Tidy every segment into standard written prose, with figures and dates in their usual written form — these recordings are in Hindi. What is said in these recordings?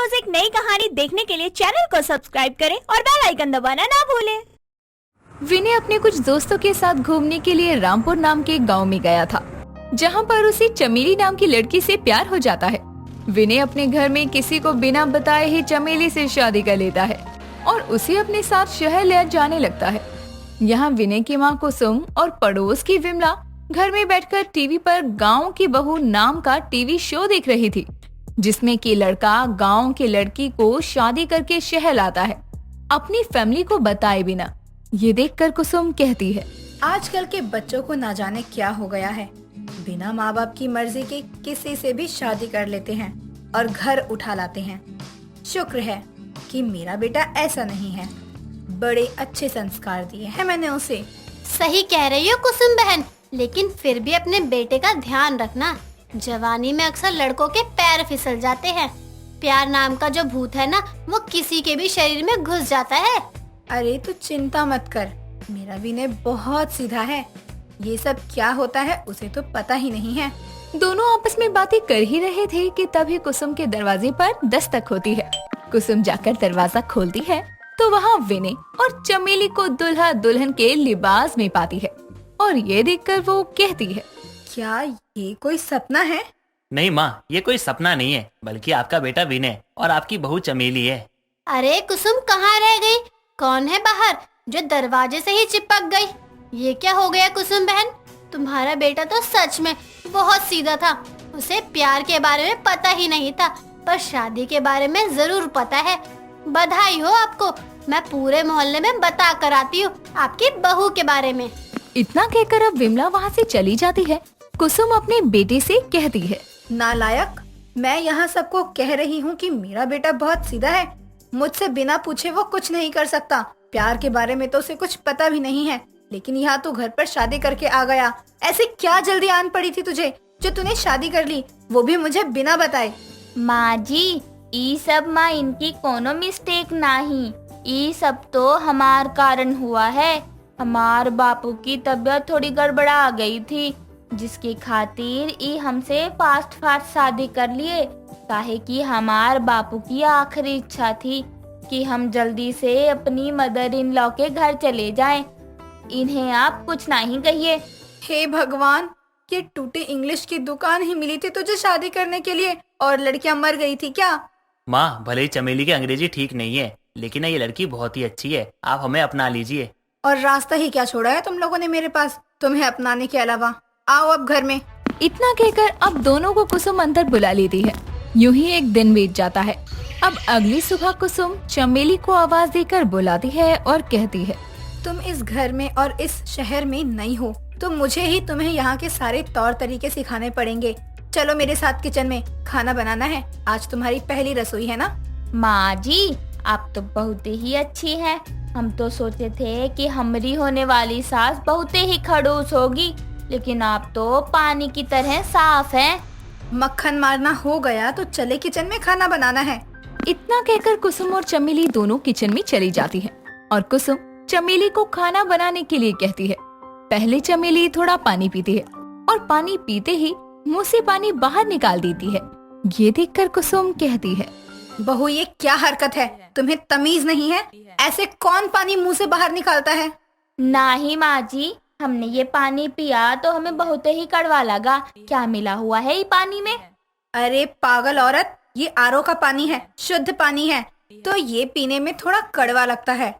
रोज एक नई कहानी देखने के लिए चैनल को सब्सक्राइब करें और बेल आइकन दबाना ना भूलें। विनय अपने कुछ दोस्तों के साथ घूमने के लिए रामपुर नाम के गांव में गया था, जहां पर उसे चमेली नाम की लड़की से प्यार हो जाता है। विनय अपने घर में किसी को बिना बताए ही चमेली से शादी कर लेता है और उसे अपने साथ शहर ले जाने लगता है। यहाँ विनय की माँ कुसुम और पड़ोस की विमला घर में बैठकर टीवी पर गाँव की बहू नाम का टीवी शो देख रही थी, जिसमें कि लड़का गाँव की लड़की को शादी करके शहर लाता है, अपनी फैमिली को बताए बिना। ये देखकर कुसुम कहती है, आजकल के बच्चों को ना जाने क्या हो गया है, बिना माँ बाप की मर्जी के किसी से भी शादी कर लेते हैं और घर उठा लाते हैं। शुक्र है कि मेरा बेटा ऐसा नहीं है, बड़े अच्छे संस्कार दिए हैं मैंने उसे। सही कह रही हो कुसुम बहन, लेकिन फिर भी अपने बेटे का ध्यान रखना। जवानी में अक्सर लड़कों के पैर फिसल जाते हैं। प्यार नाम का जो भूत है ना, वो किसी के भी शरीर में घुस जाता है। अरे तू चिंता मत कर, मेरा विनय बहुत सीधा है, ये सब क्या होता है उसे तो पता ही नहीं है। दोनों आपस में बातें कर ही रहे थे कि तभी कुसुम के दरवाजे पर दस्तक होती है। कुसुम जाकर दरवाजा खोलती है तो वहाँ विनय और चमेली को दुल्हा दुल्हन के लिबास में पाती है और ये देखकर वो कहती है, क्या ये कोई सपना है? नहीं माँ, ये कोई सपना नहीं है, बल्कि आपका बेटा विनय और आपकी बहू चमेली है। अरे कुसुम कहाँ रह गई? कौन है बाहर जो दरवाजे से ही चिपक गई? ये क्या हो गया कुसुम बहन? तुम्हारा बेटा तो सच में बहुत सीधा था। उसे प्यार के बारे में पता ही नहीं था, पर शादी के बारे में जरूर पता है। बधाई हो आपको, मैं पूरे मोहल्ले में बता कर आती हूँ आपकी बहू के बारे में। इतना कहकर अब विमला वहाँ से चली जाती है। कुसुम अपने बेटे से कहती है, नालायक, मैं यहाँ सबको कह रही हूँ कि मेरा बेटा बहुत सीधा है, मुझसे बिना पूछे वो कुछ नहीं कर सकता। प्यार के बारे में तो उसे कुछ पता भी नहीं है, लेकिन यहाँ तू घर पर शादी करके आ गया। ऐसे क्या जल्दी आन पड़ी थी तुझे जो तूने शादी कर ली, वो भी मुझे बिना बताए? माँ जी, ई सब माँ इनकी कोनो मिस्टेक नहीं, ई सब तो हमार कारण हुआ है। हमार बापू की तबीयत थोड़ी गड़बड़ा गई थी, जिसकी खातिर ई हमसे फास्ट फास्ट शादी कर लिए, काहे कि हमार बापू की आखिरी इच्छा थी कि हम जल्दी से अपनी मदर इन लॉ के घर चले जाएं। इन्हें आप कुछ नहीं कहिए। हे भगवान, ये टूटे इंग्लिश की दुकान ही मिली थी तुझे शादी करने के लिए और लड़कियां मर गई थी क्या? माँ, भले ही चमेली की अंग्रेजी ठीक नहीं है, लेकिन ये लड़की बहुत ही अच्छी है, आप हमें अपना लीजिए। और रास्ता ही क्या छोड़ा है तुम लोगों ने मेरे पास तुम्हें अपनाने के अलावा? आओ अब घर में। इतना कहकर अब दोनों को कुसुम अंदर बुला लेती है। यूं ही एक दिन बीत जाता है। अब अगली सुबह कुसुम चमेली को आवाज देकर बुलाती है और कहती है, तुम इस घर में और इस शहर में नई हो, तो मुझे ही तुम्हें यहाँ के सारे तौर तरीके सिखाने पड़ेंगे। चलो मेरे साथ किचन में, खाना बनाना है, आज तुम्हारी पहली रसोई है ना? माँ जी, आप तो बहुत ही अच्छी हैं। हम तो सोचे थे कि हमारी होने वाली सास बहुत ही खड़ूस होगी, लेकिन आप तो पानी की तरह साफ हैं। मक्खन मारना हो गया तो चले किचन में खाना बनाना है। इतना कहकर कुसुम और चमेली दोनों किचन में चली जाती है और कुसुम चमेली को खाना बनाने के लिए कहती है। पहले चमेली थोड़ा पानी पीती है और पानी पीते ही मुंह से पानी बाहर निकाल देती है। ये देखकर कुसुम कहती है, बहू ये क्या हरकत है, तुम्हें तमीज नहीं है? ऐसे कौन पानी मुंह से बाहर निकालता है? नहीं माँ जी, हमने ये पानी पिया तो हमें बहुत ही कड़वा लगा। क्या मिला हुआ है ये पानी में? अरे पागल औरत, ये आरओ का पानी है, शुद्ध पानी है, तो ये पीने में थोड़ा कड़वा लगता है।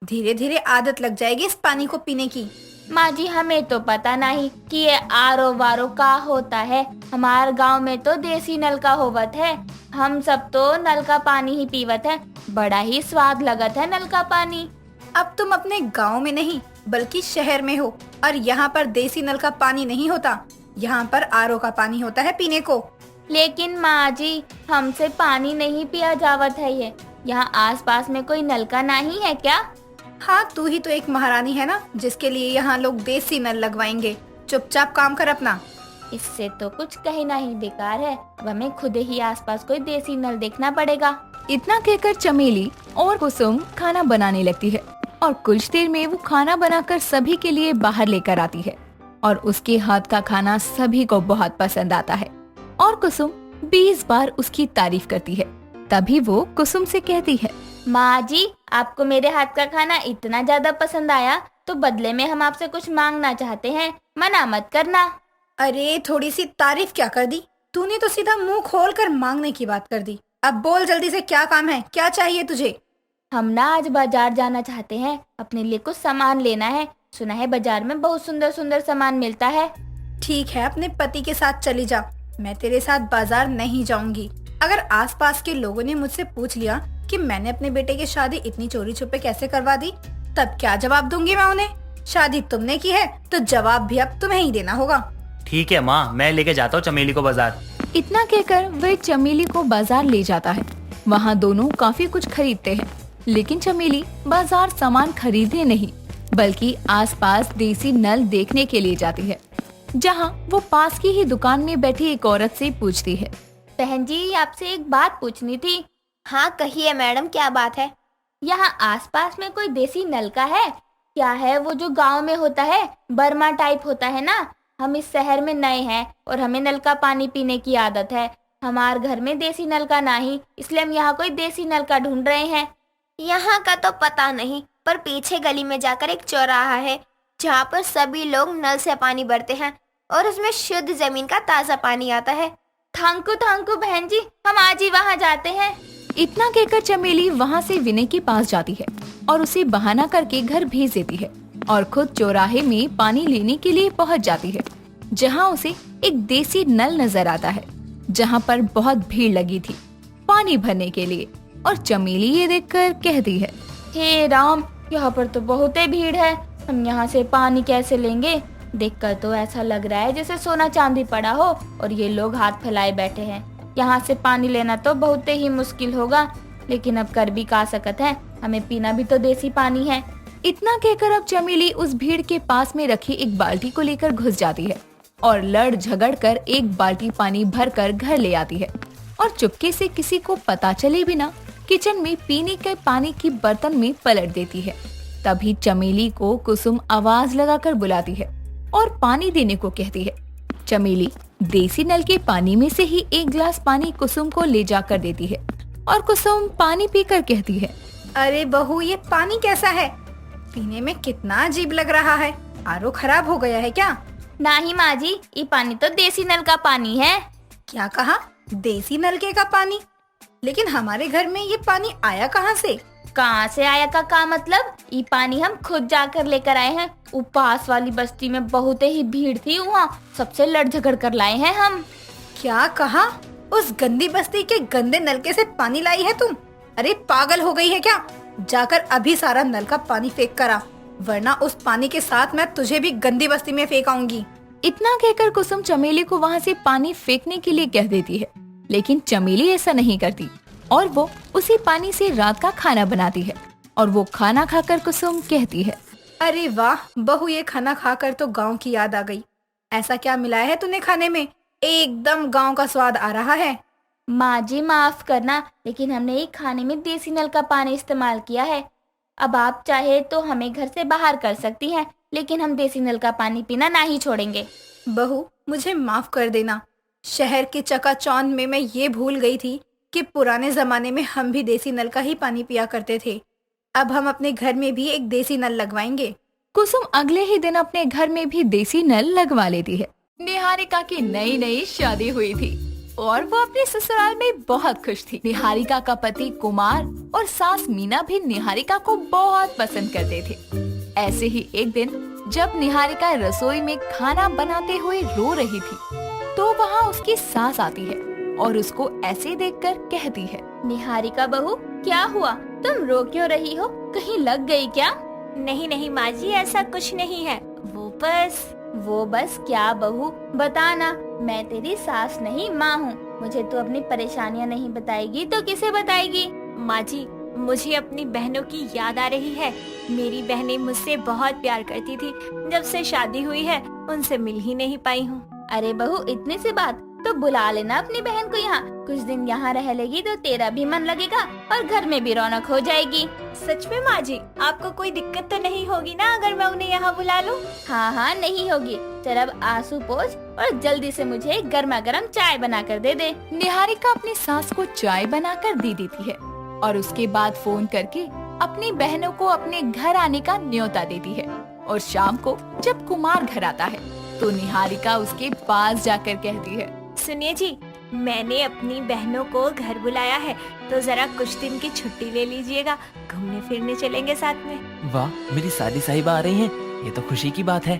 धीरे धीरे आदत लग जाएगी इस पानी को पीने की। माँ जी, हमें तो पता नहीं कि ये आरो वारो का होता है। हमारे गांव में तो देसी नल का होवत है, हम सब तो नल का पानी ही पीवत है। बड़ा ही स्वाद लगत है नल का पानी। अब तुम अपने गांव में नहीं बल्कि शहर में हो और यहाँ पर देसी नल का पानी नहीं होता, यहाँ पर आरओ का पानी होता है पीने को। लेकिन माँ जी, हमसे पानी नहीं पिया जावत है। ये यहाँ आसपास में कोई नलका नहीं है क्या? हाँ, तू ही तो एक महारानी है ना, जिसके लिए यहाँ लोग देसी नल लगवाएंगे। चुपचाप काम कर अपना। इससे तो कुछ कहना ही बेकार है, अब हमें खुद ही आसपास कोई देसी नल देखना पड़ेगा। इतना कहकर चमेली और कुसुम खाना बनाने लगती है और कुछ देर में वो खाना बनाकर सभी के लिए बाहर लेकर आती है और उसके हाथ का खाना सभी को बहुत पसंद आता है और कुसुम 20 बार उसकी तारीफ करती है। तभी वो कुसुम से कहती है, माँ जी, आपको मेरे हाथ का खाना इतना ज्यादा पसंद आया तो बदले में हम आपसे कुछ मांगना चाहते हैं, मना मत करना। अरे थोड़ी सी तारीफ क्या कर दी तूने, तो सीधा मुंह खोल कर मांगने की बात कर दी। अब बोल जल्दी से, क्या काम है, क्या चाहिए तुझे? हम ना आज बाजार जाना चाहते हैं, अपने लिए कुछ सामान लेना है। सुना है बाजार में बहुत सुंदर सुंदर सामान मिलता है। ठीक है, अपने पति के साथ चली जा, मैं तेरे साथ बाजार नहीं जाऊंगी। अगर आसपास के लोगों ने मुझसे पूछ लिया कि मैंने अपने बेटे की शादी इतनी चोरी छुपे कैसे करवा दी, तब क्या जवाब दूंगी मैं उन्हें? शादी तुमने की है तो जवाब भी अब तुम्हें ही देना होगा। ठीक है माँ, मैं लेके जाता हूँ चमेली को बाजार। इतना कहकर वह चमेली को बाजार ले जाता है। वहाँ दोनों काफी कुछ खरीदते हैं, लेकिन चमेली बाजार सामान खरीदने नहीं बल्कि आसपास देसी नल देखने के लिए जाती है, जहाँ वो पास की ही दुकान में बैठी एक औरत से पूछती है, बहन जी, आपसे एक बात पूछनी थी। हाँ कहिए मैडम, क्या बात है? यहाँ आसपास में कोई देसी नलका है क्या? है वो जो गांव में होता है, बर्मा टाइप होता है ना। हम इस शहर में नए हैं और हमें नल का पानी पीने की आदत है। हमारे घर में देसी नल का नहीं, इसलिए हम यहाँ कोई देसी नल का ढूंढ रहे हैं। यहाँ का तो पता नहीं, पर पीछे गली में जाकर एक चौराहा है जहाँ पर सभी लोग नल से पानी भरते हैं और उसमें शुद्ध जमीन का ताज़ा पानी आता है। थैंक यू बहन जी, हम आज ही वहाँ जाते हैं। इतना कहकर चमेली वहाँ से विनय के पास जाती है और उसे बहाना करके घर भेज देती है और खुद चौराहे में पानी लेने के लिए पहुँच जाती है, जहाँ उसे एक देसी नल नजर आता है, जहाँ पर बहुत भीड़ लगी थी पानी भरने के लिए। और चमेली ये देखकर कहती है, हे राम, यहाँ पर तो बहुत ही भीड़ है, हम यहाँ से पानी कैसे लेंगे? देखकर तो ऐसा लग रहा है जैसे सोना चांदी पड़ा हो और ये लोग हाथ फैलाए बैठे हैं। यहाँ से पानी लेना तो बहुत ही मुश्किल होगा, लेकिन अब कर भी का सकते हैं, हमें पीना भी तो देसी पानी है। इतना कहकर अब चमेली उस भीड़ के पास में रखी एक बाल्टी को लेकर घुस जाती है और लड़ झगड़ कर एक बाल्टी पानी भर कर घर ले आती है और चुपके से किसी को पता चले बिना किचन में पीने के पानी की बर्तन में पलट देती है। तभी चमेली को कुसुम आवाज लगाकर बुलाती है और पानी देने को कहती है। चमेली देसी नल के पानी में से ही एक गिलास पानी कुसुम को ले जाकर देती है और कुसुम पानी पीकर कहती है, अरे बहू, ये पानी कैसा है? पीने में कितना अजीब लग रहा है। आरओ खराब हो गया है क्या? नहीं माँ जी, ये पानी तो देसी नल का पानी है। क्या कहा? देसी नलके का पानी? लेकिन हमारे घर में ये पानी आया कहाँ से? कहाँ से आया का मतलब? ये पानी हम खुद जाकर लेकर आए हैं। वो पास वाली बस्ती में बहुत ही भीड़ थी, वहाँ सबसे लड़ झगड़ कर लाए हैं हम। क्या कहा? उस गंदी बस्ती के गंदे नलके से पानी लाई है तुम? अरे पागल हो गई है क्या? जाकर अभी सारा नल का पानी फेंक कर आ, वरना उस पानी के साथ मैं तुझे भी गंदी बस्ती में फेंक आऊंगी। इतना कहकर कुसुम चमेली को वहाँ से पानी फेंकने के लिए कह देती है, लेकिन चमेली ऐसा नहीं करती और वो उसी पानी से रात का खाना बनाती है। और वो खाना खाकर कुसुम कहती है, अरे वाह बहू, ये खाना खाकर तो गांव की याद आ गई। ऐसा क्या मिलाया है तूने खाने में? एकदम गांव का स्वाद आ रहा है। माँ जी माफ करना, लेकिन हमने एक खाने में देसी नल का पानी इस्तेमाल किया है। अब आप चाहे तो हमें घर से बाहर कर सकती हैं, लेकिन हम देसी नल का पानी पीना नहीं छोड़ेंगे। बहू, मुझे माफ कर देना। शहर के चकाचौंध में मैं ये भूल गई थी कि पुराने जमाने में हम भी देसी नल का ही पानी पिया करते थे। अब हम अपने घर में भी एक देसी नल लगवाएंगे। कुसुम अगले ही दिन अपने घर में भी देसी नल लगवा लेती है। निहारिका की नई शादी हुई थी और वो अपने ससुराल में बहुत खुश थी। निहारिका का पति कुमार और सास मीना भी निहारिका को बहुत पसंद करते थे। ऐसे ही एक दिन जब निहारिका रसोई में खाना बनाते हुए रो रही थी, तो वहाँ उसकी सास आती है और उसको ऐसे देखकर कहती है, निहारिका बहू, क्या हुआ? तुम रो क्यों रही हो? कहीं लग गई क्या? नहीं माँ जी, ऐसा कुछ नहीं है। वो बस क्या बहू, बताना। मैं तेरी सास नहीं माँ हूँ। मुझे तो अपनी परेशानियाँ नहीं बताएगी तो किसे बताएगी? माँ जी, मुझे अपनी बहनों की याद आ रही है। मेरी बहनें मुझसे बहुत प्यार करती थी। जब से शादी हुई है उनसे मिल ही नहीं पाई हूँ। अरे बहू, इतनी सी बात? तो बुला लेना अपनी बहन को यहाँ। कुछ दिन यहाँ रह लेगी तो तेरा भी मन लगेगा और घर में भी रौनक हो जाएगी। सच में माँ जी, आपको कोई दिक्कत तो नहीं होगी ना अगर मैं उन्हें यहाँ बुला लूँ? हाँ हाँ नहीं होगी। चल अब आंसू पोंछ और जल्दी से मुझे गर्मा गर्म चाय बना कर दे दे। निहारिका अपनी सास को चाय बनाकर दे देती है और उसके बाद फोन करके अपनी बहनों को अपने घर आने का न्योता देती है। और शाम को जब कुमार घर आता है तो निहारिका उसके पास जाकर कहती है, सुनिए जी, मैंने अपनी बहनों को घर बुलाया है, तो जरा कुछ दिन की छुट्टी ले लीजिएगा, घूमने फिरने चलेंगे साथ में। वाह, मेरी साली साहिबा आ रही हैं, ये तो खुशी की बात है।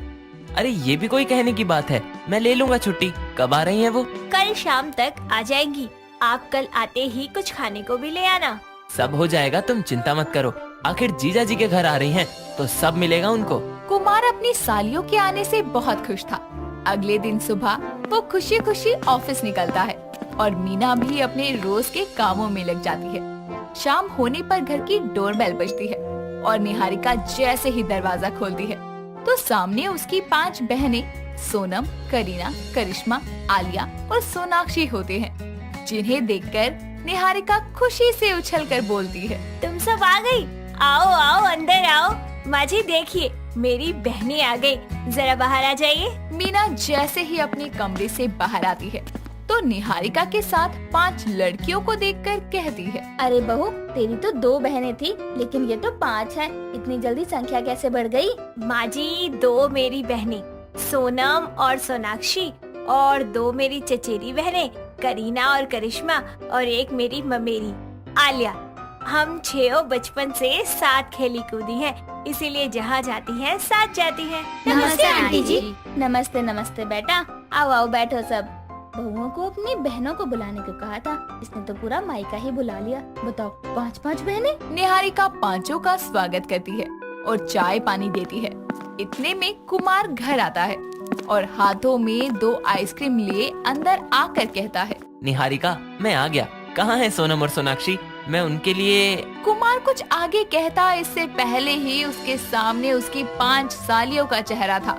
अरे ये भी कोई कहने की बात है, मैं ले लूंगा छुट्टी। कब आ रही हैं वो? कल शाम तक आ जाएंगी। आप कल आते ही कुछ खाने को भी ले आना। सब हो जाएगा, तुम चिंता मत करो। आखिर जीजा जी के घर आ रही हैं, तो सब मिलेगा उनको। कुमार अपनी सालियों के आने से बहुत खुश था। अगले दिन सुबह वो खुशी खुशी ऑफिस निकलता है और मीना भी अपने रोज के कामों में लग जाती है। शाम होने पर घर की डोरबेल बजती है और निहारिका जैसे ही दरवाजा खोलती है तो सामने उसकी 5 बहनें सोनम, करीना, करिश्मा, आलिया और सोनाक्षी होते हैं, जिन्हें देखकर निहारिका खुशी से उछलकर बोलती है, तुम सब आ गई? आओ आओ अंदर आओ। माँ जी देखिए, मेरी बहनें आ गई, जरा बाहर आ जाइए। मीना जैसे ही अपने कमरे से बाहर आती है तो निहारिका के साथ 5 लड़कियों को देखकर कहती है, अरे बहू, तेरी तो 2 बहनें थी लेकिन ये तो 5 हैं। इतनी जल्दी संख्या कैसे बढ़ गई? माँ जी, 2 मेरी बहनें सोनम और सोनाक्षी और 2 मेरी चचेरी बहनें करीना और करिश्मा और एक मेरी ममेरी आलिया। हम 6 बचपन से साथ खेली कूदी हैं, इसीलिए जहाँ जाती हैं साथ जाती हैं। नमस्ते आंटी जी। नमस्ते नमस्ते बेटा, आओ आओ बैठो सब। बहुओं को अपनी बहनों को बुलाने को कहा था, इसने तो पूरा मायका ही बुला लिया। बताओ, 5 बहनें। निहारिका पांचों का स्वागत करती है और चाय पानी देती है। इतने में कुमार घर आता है और हाथों में 2 आइसक्रीम लिए अंदर आकर कहता है, निहारिका, मैं आ गया। कहाँ है सोनम और सोनाक्षी? मैं उनके लिए। कुमार कुछ आगे कहता इससे पहले ही उसके सामने उसकी 5 सालियों का चेहरा था।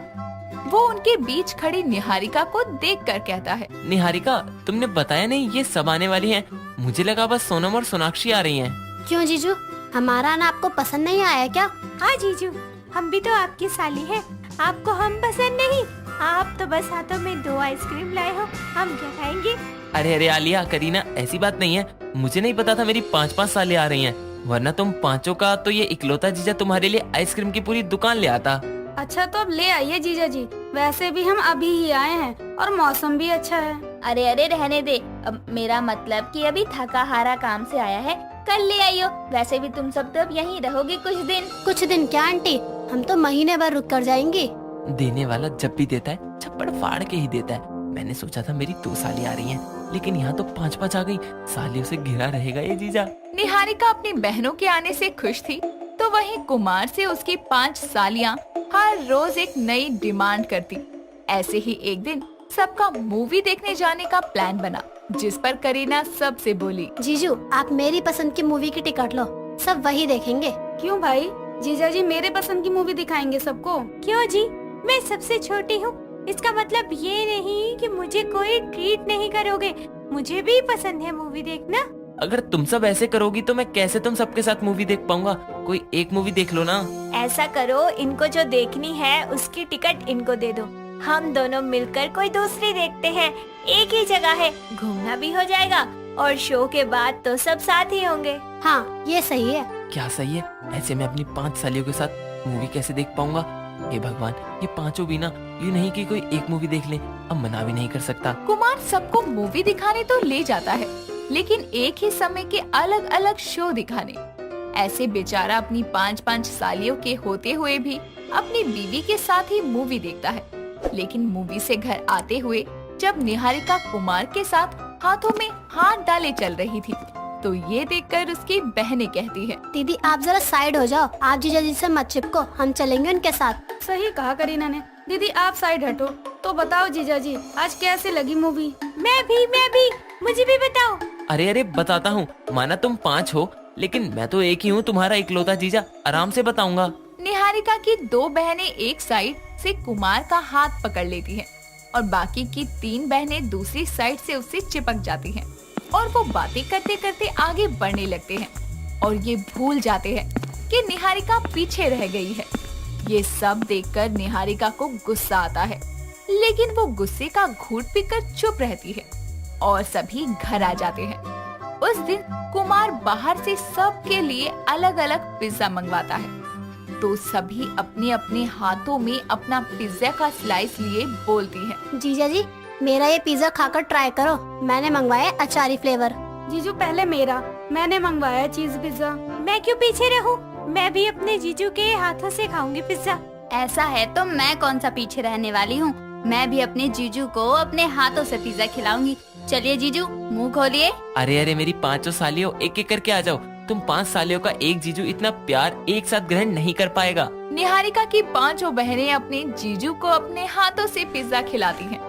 वो उनके बीच खड़ी निहारिका को देखकर कहता है, निहारिका, तुमने बताया नहीं ये सब आने वाली हैं। मुझे लगा बस सोनम और सोनाक्षी आ रही हैं। क्यों जीजू, हमारा आना आपको पसंद नहीं आया क्या? हाँ जीजू, हम भी तो आपकी साली हैं, आपको हम पसंद नहीं? आप तो बस हाथों में 2 आइसक्रीम लाए हो, हम क्या खाएंगे? अरे अरे आलिया, करीना, ऐसी बात नहीं है। मुझे नहीं पता था मेरी 5 सालें आ रही हैं, वरना तुम पांचों का तो ये इकलौता जीजा तुम्हारे लिए आइसक्रीम की पूरी दुकान ले आता। अच्छा तो अब ले आइए जीजा जी, वैसे भी हम अभी ही आए हैं और मौसम भी अच्छा है। अरे अरे रहने दे, अब मेरा मतलब कि अभी थका हारा काम से आया है, कल ले आइयो। वैसे भी तुम सब तो अब यहीं रहोगे कुछ दिन। कुछ दिन क्या आंटी, हम तो महीने भर रुक कर जाएंगे। देने वाला जब भी देता है छप्पड़ फाड़ के ही देता है। मैंने सोचा था मेरी 2 साली आ रही हैं, लेकिन यहाँ तो 5 आ गई। सालियों से घिरा रहेगा ये जीजा। निहारिका अपनी बहनों के आने से खुश थी, तो वहीं कुमार से उसकी 5 सालियां हर रोज एक नई डिमांड करती। ऐसे ही एक दिन सबका मूवी देखने जाने का प्लान बना, जिस पर करीना सबसे बोली, जीजू आप मेरी पसंद की मूवी की टिकट लो, सब वही देखेंगे। क्यों भाई, जीजा जी मेरे पसंद की मूवी दिखाएंगे सबको। क्यों जी, मैं सबसे छोटी हूँ, इसका मतलब ये नहीं कि मुझे कोई ट्रीट नहीं करोगे। मुझे भी पसंद है मूवी देखना। अगर तुम सब ऐसे करोगी तो मैं कैसे तुम सबके साथ मूवी देख पाऊंगा? कोई एक मूवी देख लो ना। ऐसा करो, इनको जो देखनी है उसकी टिकट इनको दे दो, हम दोनों मिलकर कोई दूसरी देखते हैं। एक ही जगह है, घूमना भी हो जाएगा और शो के बाद तो सब साथ ही होंगे। हाँ ये सही है। क्या सही है? ऐसे मैं अपनी 5 सालियों के साथ मूवी कैसे देख पाऊंगा? हे भगवान, ये पांचों भी ना, ये नहीं कि कोई एक मूवी देख ले, अब मना भी नहीं कर सकता। कुमार सबको मूवी दिखाने तो ले जाता है, लेकिन एक ही समय के अलग अलग शो दिखाने। ऐसे बेचारा अपनी 5 सालियों के होते हुए भी अपनी बीवी के साथ ही मूवी देखता है। लेकिन मूवी से घर आते हुए जब निहारिका कुमार के साथ हाथों में हाथ डाले चल रही थी, तो ये देखकर उसकी बहनें कहती है, दीदी आप जरा साइड हो जाओ, आप जीजा जी से मत चिपको, हम चलेंगे उनके साथ। सही कहा करीना ने। दीदी आप साइड हटो। तो बताओ जीजा जी, आज कैसे लगी मूवी? मैं भी, मुझे भी बताओ। अरे अरे बताता हूँ, माना तुम 5 हो, लेकिन मैं तो एक ही हूँ, तुम्हारा इकलौता जीजा, आराम से बताऊंगा। निहारिका की 2 बहनें एक साइड से कुमार का हाथ पकड़ लेती हैं और बाकी की 3 बहनें दूसरी साइड से उससे चिपक जाती हैं और वो बातें करते करते आगे बढ़ने लगते हैं और ये भूल जाते हैं कि निहारिका पीछे रह गई है। ये सब देखकर निहारिका को गुस्सा आता है, लेकिन वो गुस्से का घूंट पीकर चुप रहती है और सभी घर आ जाते हैं। उस दिन कुमार बाहर से सबके लिए अलग अलग पिज्जा मंगवाता है, तो सभी अपने अपने हाथों में अपना पिज्जा का स्लाइस लिए बोलती हैं। जीजा जी, मेरा ये पिज्जा खाकर ट्राई करो। मैंने मंगवाया अचारी फ्लेवर। जीजू पहले मेरा, मैंने मंगवाया चीज पिज्जा। मैं क्यों पीछे रहूं? मैं भी अपने जीजू के हाथों से खाऊंगी पिज्जा। ऐसा है तो मैं कौन सा पीछे रहने वाली हूँ, मैं भी अपने जीजू को अपने हाथों से पिज्जा खिलाऊंगी। चलिए जीजू, मुंह खोलिए। अरे मेरी 5 सालियों, एक एक करके आ जाओ। तुम 5 सालियों का एक जीजू इतना प्यार एक साथ ग्रहण नहीं कर पाएगा। निहारिका की 5 बहनें अपने जीजू को अपने हाथों से पिज्जा खिलाती हैं।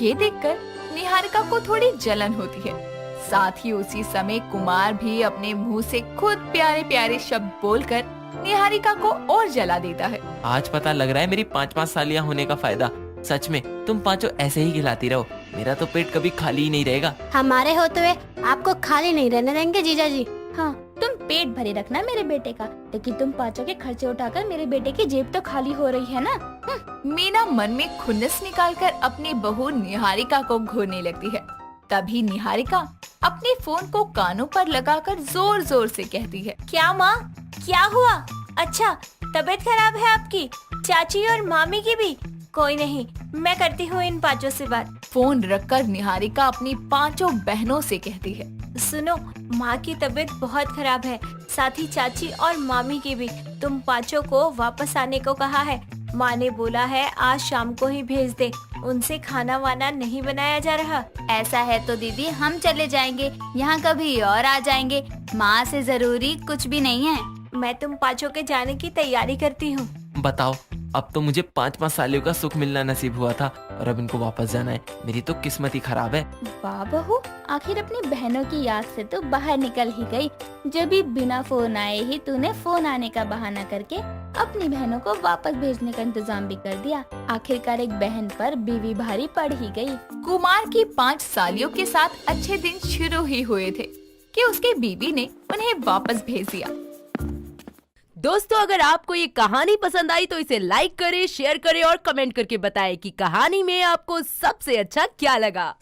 ये देखकर निहारिका को थोड़ी जलन होती है। साथ ही उसी समय कुमार भी अपने मुंह से खुद प्यारे प्यारे शब्द बोलकर निहारिका को और जला देता है। आज पता लग रहा है मेरी 5 सालियां होने का फायदा। सच में तुम 5 ऐसे ही खिलाती रहो, मेरा तो पेट कभी खाली ही नहीं रहेगा। हमारे होते हुए आपको खाली नहीं रहने देंगे जीजा जी। हाँ, तुम पेट भरे रखना मेरे बेटे का, लेकिन तुम 5 के खर्चे उठाकर मेरे बेटे की जेब तो खाली हो रही है ना। मीना मन में खुन्नस निकालकर अपनी बहू निहारिका को घूरने लगती है। तभी निहारिका अपने फोन को कानों पर लगाकर जोर जोर से कहती है। क्या माँ, क्या हुआ? अच्छा, तबीयत खराब है आपकी? चाची और मामी की भी? कोई नहीं, मैं करती हूँ इन 5 से बात। फोन रखकर निहारिका अपनी 5 बहनों से कहती है। सुनो, माँ की तबीयत बहुत खराब है, साथ ही चाची और मामी की भी। तुम 5 को वापस आने को कहा है। माँ ने बोला है आज शाम को ही भेज दे, उनसे खाना वाना नहीं बनाया जा रहा। ऐसा है तो दीदी हम चले जाएंगे, यहाँ कभी और आ जाएंगे। माँ से जरूरी कुछ भी नहीं है। मैं तुम 5 के जाने की तैयारी करती हूँ। बताओ, अब तो मुझे 5 सालियों का सुख मिलना नसीब हुआ था और अब इनको वापस जाना है। मेरी तो किस्मत ही खराब है। वाह बहू, आखिर अपनी बहनों की याद से तो बाहर निकल ही गई। जब भी बिना फोन आए ही तूने फोन आने का बहाना करके अपनी बहनों को वापस भेजने का इंतजाम भी कर दिया। आखिरकार एक बहन पर बीवी भारी पड़ ही गई। कुमार की 5 सालियों के साथ अच्छे दिन शुरू ही हुए थे कि उसके बीवी ने उन्हें वापस भेज दिया। दोस्तों, अगर आपको ये कहानी पसंद आई तो इसे लाइक करें, शेयर करें और कमेंट करके बताएं कि कहानी में आपको सबसे अच्छा क्या लगा।